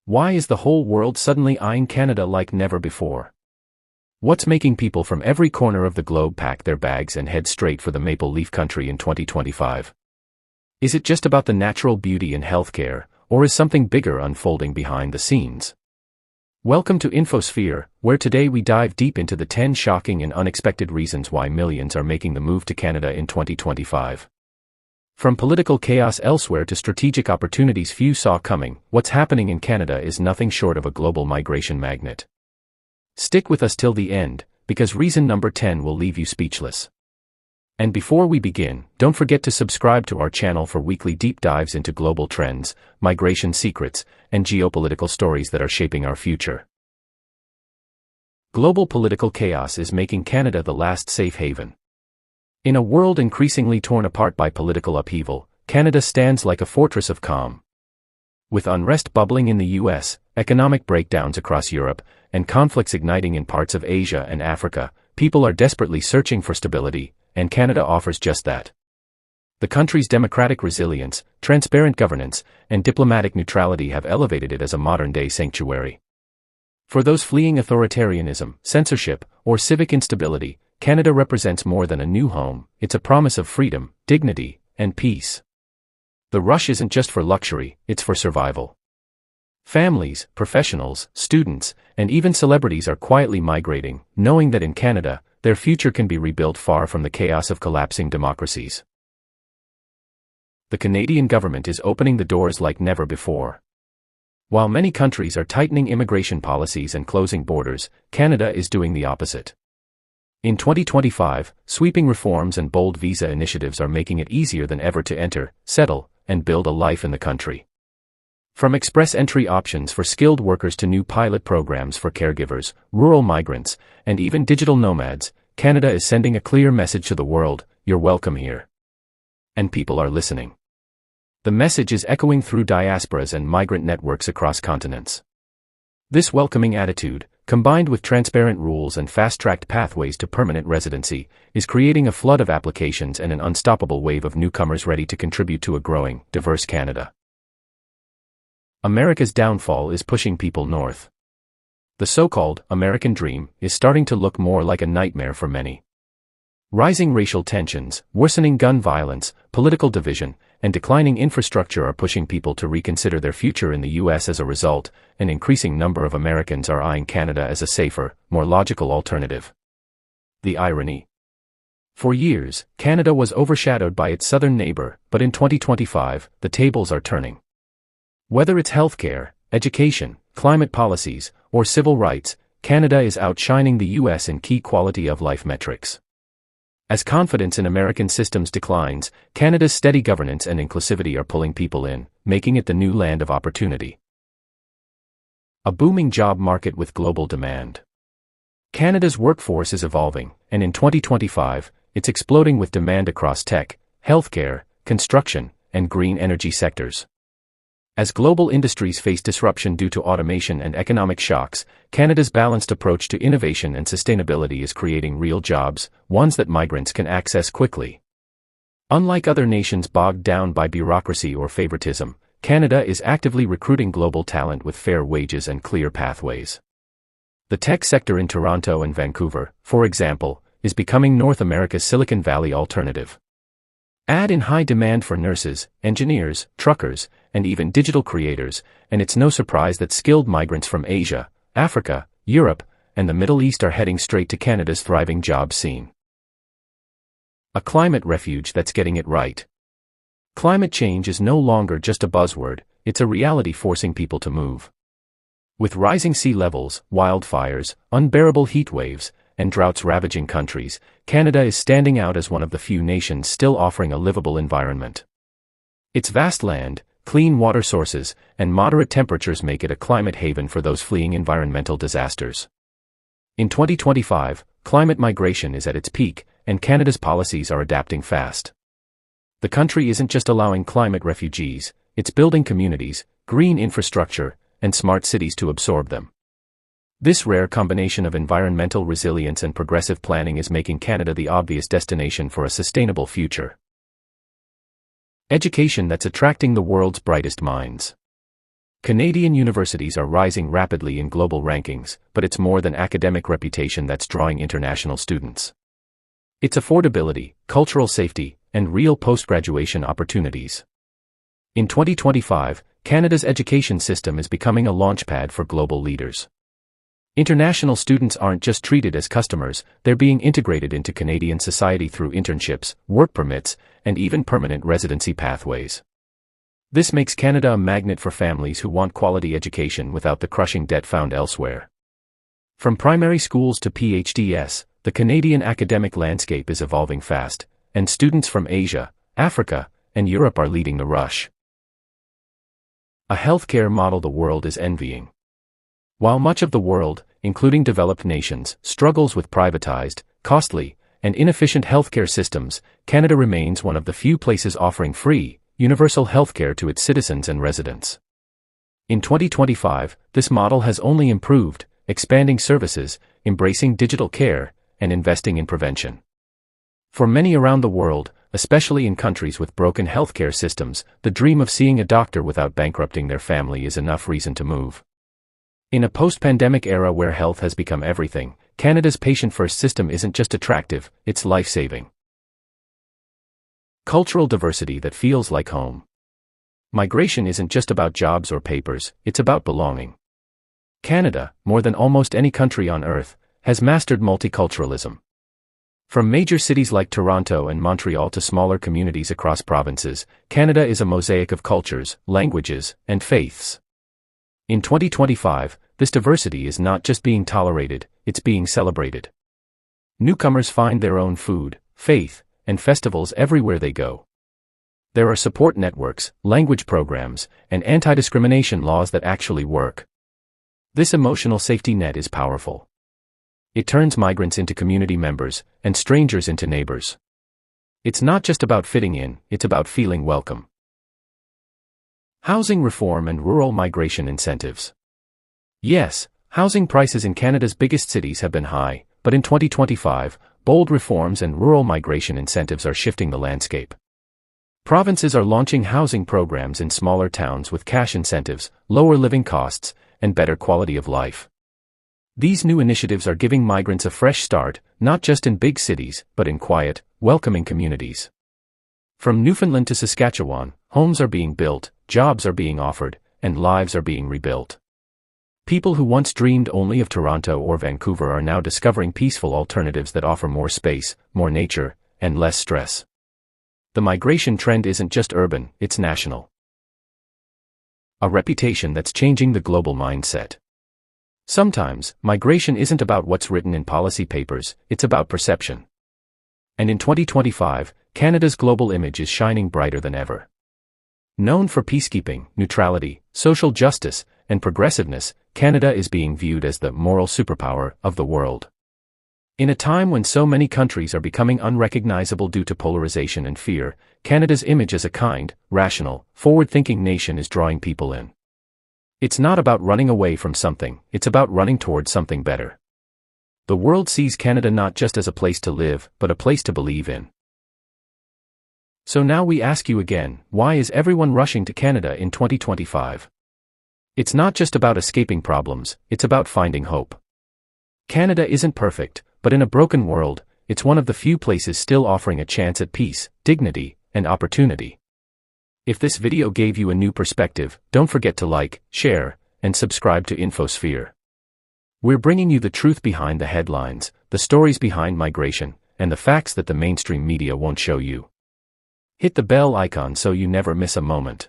Why is the whole world suddenly eyeing Canada like never before? What's making people from every corner of the globe pack their bags and head straight for the Maple Leaf Country in 2025? Is it just about the natural beauty and healthcare, or is something bigger unfolding behind the scenes? Welcome to Infosphere, where today we dive deep into the 10 shocking and unexpected reasons why millions are making the move to Canada in 2025. From political chaos elsewhere to strategic opportunities few saw coming, what's happening in Canada is nothing short of a global migration magnet. Stick with us till the end, because reason number 10 will leave you speechless. And before we begin, don't forget to subscribe to our channel for weekly deep dives into global trends, migration secrets, and geopolitical stories that are shaping our future. Global political chaos is making Canada the last safe haven. In a world increasingly torn apart by political upheaval, Canada stands like a fortress of calm. With unrest bubbling in the US, economic breakdowns across Europe, and conflicts igniting in parts of Asia and Africa, people are desperately searching for stability, and Canada offers just that. The country's democratic resilience, transparent governance, and diplomatic neutrality have elevated it as a modern-day sanctuary. For those fleeing authoritarianism, censorship, or civic instability, Canada represents more than a new home. It's a promise of freedom, dignity, and peace. The rush isn't just for luxury, it's for survival. Families, professionals, students, and even celebrities are quietly migrating, knowing that in Canada, their future can be rebuilt far from the chaos of collapsing democracies. The Canadian government is opening the doors like never before. While many countries are tightening immigration policies and closing borders, Canada is doing the opposite. In 2025, sweeping reforms and bold visa initiatives are making it easier than ever to enter, settle, and build a life in the country. From express entry options for skilled workers to new pilot programs for caregivers, rural migrants, and even digital nomads, Canada is sending a clear message to the world: you're welcome here. And people are listening. The message is echoing through diasporas and migrant networks across continents. This welcoming attitude, combined with transparent rules and fast-tracked pathways to permanent residency, is creating a flood of applications and an unstoppable wave of newcomers ready to contribute to a growing, diverse Canada. America's downfall is pushing people north. The so-called American dream is starting to look more like a nightmare for many. Rising racial tensions, worsening gun violence, political division, and declining infrastructure are pushing people to reconsider their future in the US. As a result, an increasing number of Americans are eyeing Canada as a safer, more logical alternative. The irony. For years, Canada was overshadowed by its southern neighbor, but in 2025, the tables are turning. Whether it's healthcare, education, climate policies, or civil rights, Canada is outshining the US in key quality of life metrics. As confidence in American systems declines, Canada's steady governance and inclusivity are pulling people in, making it the new land of opportunity. A booming job market with global demand. Canada's workforce is evolving, and in 2025, it's exploding with demand across tech, healthcare, construction, and green energy sectors. As global industries face disruption due to automation and economic shocks, Canada's balanced approach to innovation and sustainability is creating real jobs, ones that migrants can access quickly. Unlike other nations bogged down by bureaucracy or favoritism, Canada is actively recruiting global talent with fair wages and clear pathways. The tech sector in Toronto and Vancouver, for example, is becoming North America's Silicon Valley alternative. Add in high demand for nurses, engineers, truckers, and even digital creators, and it's no surprise that skilled migrants from Asia, Africa, Europe, and the Middle East are heading straight to Canada's thriving job scene. A climate refuge that's getting it right. Climate change is no longer just a buzzword, it's a reality forcing people to move. With rising sea levels, wildfires, unbearable heat waves, and droughts ravaging countries, Canada is standing out as one of the few nations still offering a livable environment. Its vast land, clean water sources, and moderate temperatures make it a climate haven for those fleeing environmental disasters. In 2025, climate migration is at its peak, and Canada's policies are adapting fast. The country isn't just allowing climate refugees, it's building communities, green infrastructure, and smart cities to absorb them. This rare combination of environmental resilience and progressive planning is making Canada the obvious destination for a sustainable future. Education that's attracting the world's brightest minds. Canadian universities are rising rapidly in global rankings, but it's more than academic reputation that's drawing international students. It's affordability, cultural safety, and real post-graduation opportunities. In 2025, Canada's education system is becoming a launchpad for global leaders. International students aren't just treated as customers, they're being integrated into Canadian society through internships, work permits, and even permanent residency pathways. This makes Canada a magnet for families who want quality education without the crushing debt found elsewhere. From primary schools to PhDs, the Canadian academic landscape is evolving fast, and students from Asia, Africa, and Europe are leading the rush. A healthcare model the world is envying. While much of the world, including developed nations, struggles with privatized, costly, and inefficient healthcare systems, Canada remains one of the few places offering free, universal healthcare to its citizens and residents. In 2025, this model has only improved, expanding services, embracing digital care, and investing in prevention. For many around the world, especially in countries with broken healthcare systems, the dream of seeing a doctor without bankrupting their family is enough reason to move. In a post-pandemic era where health has become everything, Canada's patient-first system isn't just attractive, it's life-saving. Cultural diversity that feels like home. Migration isn't just about jobs or papers, it's about belonging. Canada, more than almost any country on Earth, has mastered multiculturalism. From major cities like Toronto and Montreal to smaller communities across provinces, Canada is a mosaic of cultures, languages, and faiths. In 2025, this diversity is not just being tolerated, it's being celebrated. Newcomers find their own food, faith, and festivals everywhere they go. There are support networks, language programs, and anti-discrimination laws that actually work. This emotional safety net is powerful. It turns migrants into community members, and strangers into neighbors. It's not just about fitting in, it's about feeling welcome. Housing reform and rural migration incentives. Yes, housing prices in Canada's biggest cities have been high, but in 2025, bold reforms and rural migration incentives are shifting the landscape. Provinces are launching housing programs in smaller towns with cash incentives, lower living costs, and better quality of life. These new initiatives are giving migrants a fresh start, not just in big cities, but in quiet, welcoming communities. From Newfoundland to Saskatchewan, homes are being built, jobs are being offered, and lives are being rebuilt. People who once dreamed only of Toronto or Vancouver are now discovering peaceful alternatives that offer more space, more nature, and less stress. The migration trend isn't just urban, it's national. A reputation that's changing the global mindset. Sometimes, migration isn't about what's written in policy papers, it's about perception. And in 2025, Canada's global image is shining brighter than ever. Known for peacekeeping, neutrality, social justice, and progressiveness, Canada is being viewed as the moral superpower of the world. In a time when so many countries are becoming unrecognizable due to polarization and fear, Canada's image as a kind, rational, forward-thinking nation is drawing people in. It's not about running away from something, it's about running towards something better. The world sees Canada not just as a place to live, but a place to believe in. So now we ask you again, why is everyone rushing to Canada in 2025? It's not just about escaping problems, it's about finding hope. Canada isn't perfect, but in a broken world, it's one of the few places still offering a chance at peace, dignity, and opportunity. If this video gave you a new perspective, don't forget to like, share, and subscribe to Infosphere. We're bringing you the truth behind the headlines, the stories behind migration, and the facts that the mainstream media won't show you. Hit the bell icon so you never miss a moment.